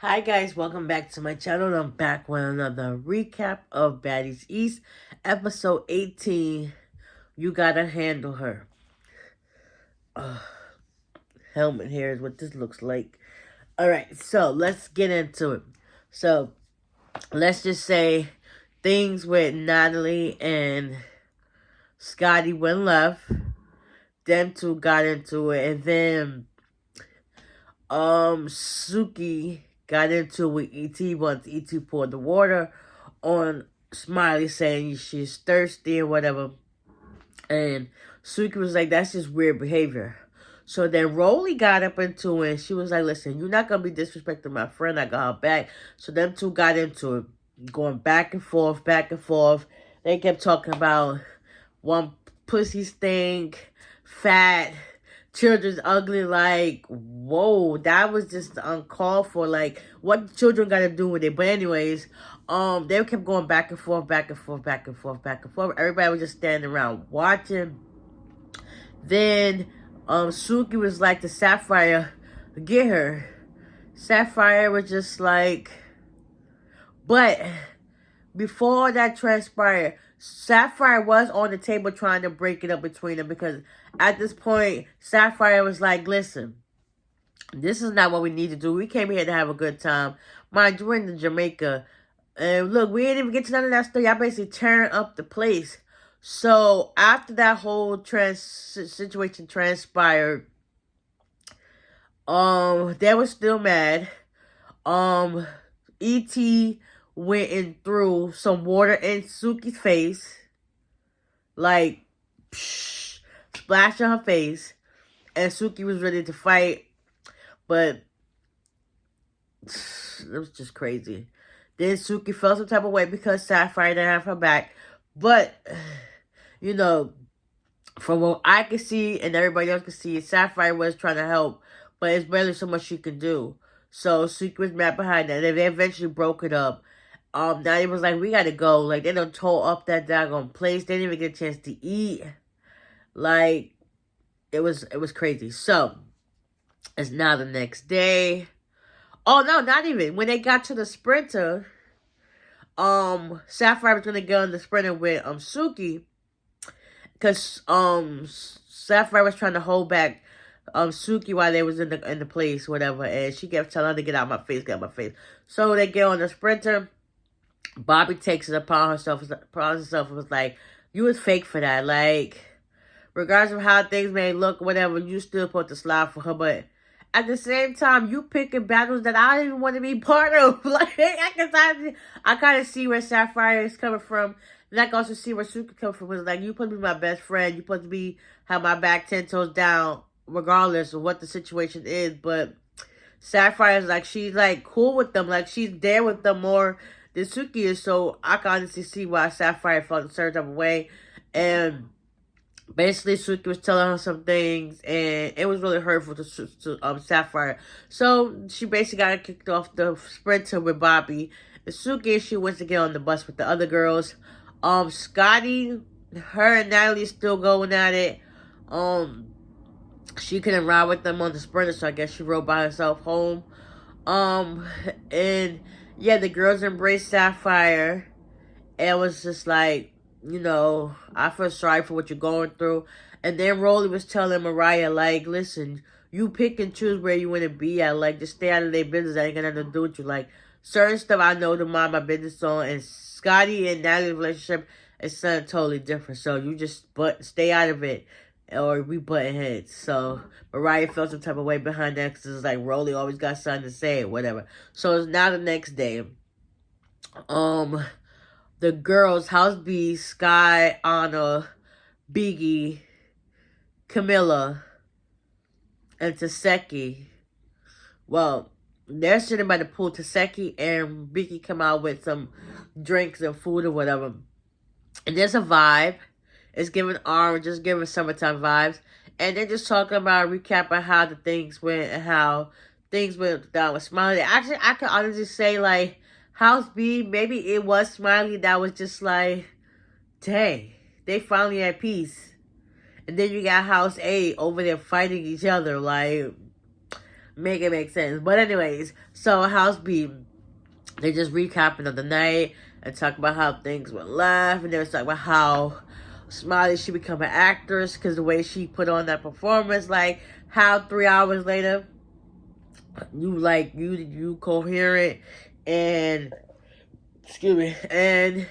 Hi guys, welcome back to my channel. I'm back with another recap of Baddies East, episode 18. You gotta handle her. Helmet here is what this looks like. Alright, so let's get into it. So, let's just say things with Natalie and Scotty went left. Them two got into it, and then Suki got into it with E.T. once E.T. poured the water on Smiley saying she's thirsty or whatever. And Suki was like, that's just weird behavior. So then Rollie got up into it and she was like, listen, you're not going to be disrespecting my friend. I got her back. So them two got into it, going back and forth, back and forth. They kept talking about one pussy stink, fat, children's ugly. Like, whoa, that was just uncalled for. Like, what children got to do with it? But anyways, they kept going back and forth, back and forth, back and forth, back and forth. Everybody was just standing around watching. Then Suki was like to Sapphire, get her. Sapphire was just like, but before that transpired, Sapphire was on the table trying to break it up between them, because at this point, Sapphire was like, listen, this is not what we need to do. We came here to have a good time. Mind you, we're in Jamaica. And look, we didn't even get to none of that stuff. Y'all basically tearing up the place. So after that whole situation transpired, they were still mad. E.T. went and threw some water in Suki's face. Like, psh, splash on her face. And Suki was ready to fight. But it was just crazy. Then Suki felt some type of way because Sapphire didn't have her back. But, you know, from what I could see and everybody else could see, Sapphire was trying to help. But it's barely so much she could do. So Suki was mad behind that. And they eventually broke it up. Now it was like, we gotta go. Like, they done tore up that daggone place. They didn't even get a chance to eat. Like, it was crazy. So, it's now the next day. Oh, no, not even. When they got to the Sprinter, Sapphire was gonna go on the Sprinter with, Suki. Because, Sapphire was trying to hold back, Suki while they was in the place, whatever. And she kept telling her to get out of my face, get out of my face. So, they get on the Sprinter. Bobby takes it upon herself and was like, you was fake for that. Like, regardless of how things may look, whatever, you still supposed to slide for her. But at the same time, you picking battles that I didn't want to be part of. Like, I kind of see where Sapphire is coming from. And I can also see where Suki comes from. It's like, you supposed to be my best friend. You supposed to have my back 10 toes down, regardless of what the situation is. But Sapphire's like, she's like cool with them. Like, she's there with them more than Suki is. So I can honestly see why Sapphire felt a certain type of way. And basically, Suki was telling her some things, and it was really hurtful to Sapphire. So she basically got kicked off the Sprinter with Bobby. And Suki, she went to get on the bus with the other girls. Scotty, her and Natalie still going at it. She couldn't ride with them on the Sprinter, so I guess she rode by herself home. And yeah, the girls embraced Sapphire. And it was just like, you know, I feel sorry for what you're going through. And then Rollie was telling Mariah, like, listen, you pick and choose where you want to be at. Like, just stay out of their business. I ain't got nothing to do with you. Like, certain stuff I know to mind my business on. And Scotty and Natalie's relationship is something totally different. So you just stay out of it, or we button heads. So Mariah felt some type of way behind that, because it's like Rollie always got something to say or whatever. So it's now the next day. The girls, House B, Sky, Anna, Biggie, Camilla, and Taseki. Well, they're sitting by the pool. Taseki and Biggie come out with some drinks and food or whatever. And there's a vibe. It's giving orange, just giving summertime vibes. And they're just talking about, recapping how the things went and how things went down with Smiley. Actually, I can honestly say, like, House B, maybe it was Smiley that was just like, dang, they finally at peace. And then you got House A over there fighting each other. Like, make it make sense. But anyways, so House B, they just recapping of the night and talk about how things went left, and they was talking about how Smiley should become an actress because the way she put on that performance, like how 3 hours later you coherent and excuse me, and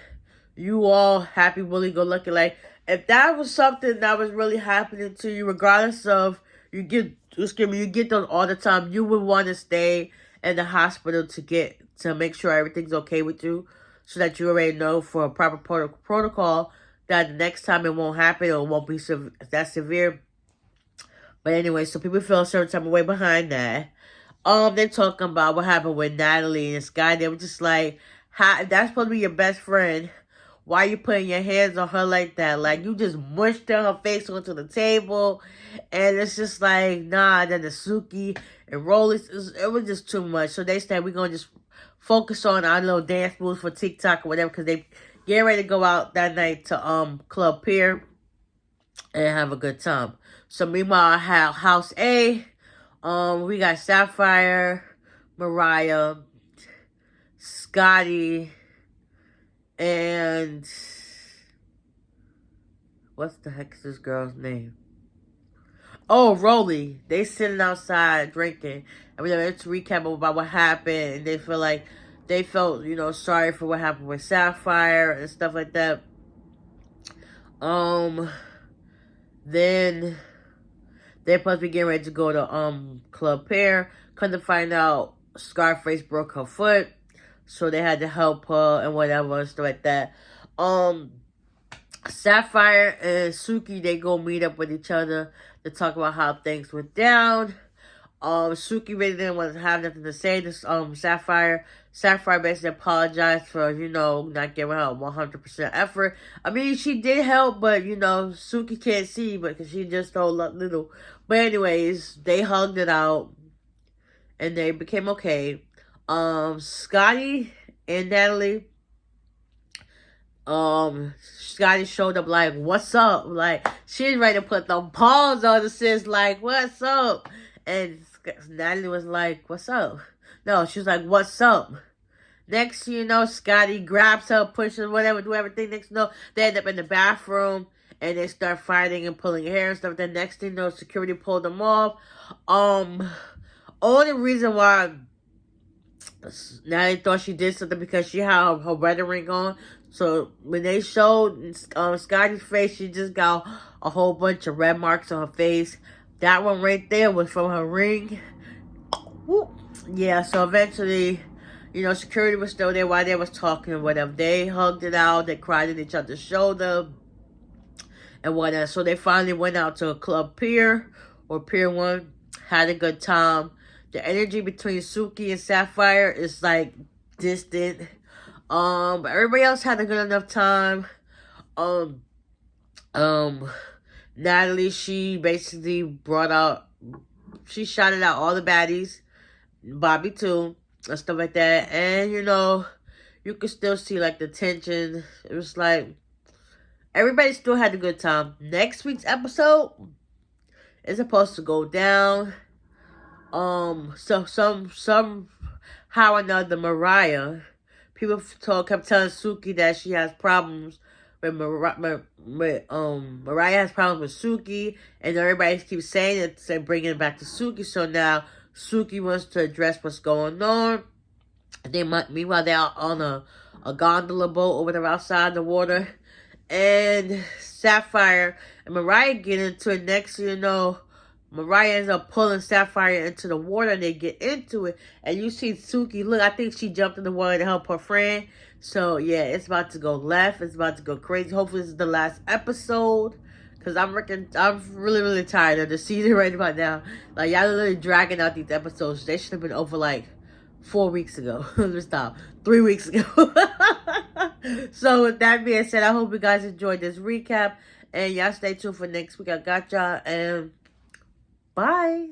you all happy, Willie go lucky. Like, if that was something that was really happening to you, regardless of you get those all the time, you would want to stay in the hospital to make sure everything's okay with you, so that you already know for a proper protocol that the next time it won't happen or it won't be that severe. But anyway, so people feel a certain type of way behind that. They're talking about what happened with Natalie and Sky. They were just like, if that's supposed to be your best friend, why you putting your hands on her like that? Like, you just mushed her face onto the table. And it's just like, nah. Then the Suki and Rollie, it was just too much. So they said, we're going to just focus on our little dance moves for TikTok or whatever. Because they get ready to go out that night to Club Pier and have a good time. So meanwhile, House A, we got Sapphire, Mariah, Scotty, and what's the heck is this girl's name? Oh, Rollie. They sitting outside drinking. I mean, it's a recap about what happened, and they felt, sorry for what happened with Sapphire and stuff like that. Then they're supposed to be getting ready to go to Club Pear. Come to find out, Scarface broke her foot, so they had to help her and whatever and stuff like that. Sapphire and Suki, they go meet up with each other to talk about how things went down. Suki really didn't want to have nothing to say to Sapphire. Sapphire basically apologized for, not giving her 100% effort. I mean, she did help, but, Suki can't see because she just so little. But anyways, they hugged it out and they became okay. Scotty and Natalie, Scotty showed up like, what's up? Like, she's ready to put the paws on the sis, like, what's up? And Natalie was like, what's up? No, she was like, what's up? Next thing you know, Scotty grabs her, pushes whatever, do everything. Next thing you know, they end up in the bathroom and they start fighting and pulling hair and stuff. Then next thing you know, security pulled them off. Only reason why Natalie thought she did something because she had her wedding ring on. So when they showed Scotty's face, she just got a whole bunch of red marks on her face. That one right there was from her ring. Woo. Yeah, so eventually, security was still there while they was talking and whatever. They hugged it out. They cried at each other's shoulder and whatnot. So they finally went out to a Club Pier or Pier 1. Had a good time. The energy between Suki and Sapphire is like distant. But everybody else had a good enough time. Natalie, she basically she shouted out all the baddies, Bobby too, and stuff like that. And, you could still see, like, the tension. It was like, everybody still had a good time. Next week's episode is supposed to go down. So somehow or another, Mariah, people kept telling Suki that she has problems Mariah has problems with Suki, and everybody keeps saying it, bringing it back to Suki. So now Suki wants to address what's going on. Meanwhile, they're on a gondola boat or whatever outside the water, and Sapphire and Mariah get into it. Next, Mariah ends up pulling Sapphire into the water, and they get into it. And you see Suki, look, I think she jumped in the water to help her friend. So, yeah, it's about to go left. It's about to go crazy. Hopefully, this is the last episode. Because I'm really, really tired of the season right about now. Like, y'all are literally dragging out these episodes. They should have been over, like, 4 weeks ago. Let's stop. 3 weeks ago. So, with that being said, I hope you guys enjoyed this recap. And y'all stay tuned for next week. I got y'all. And bye.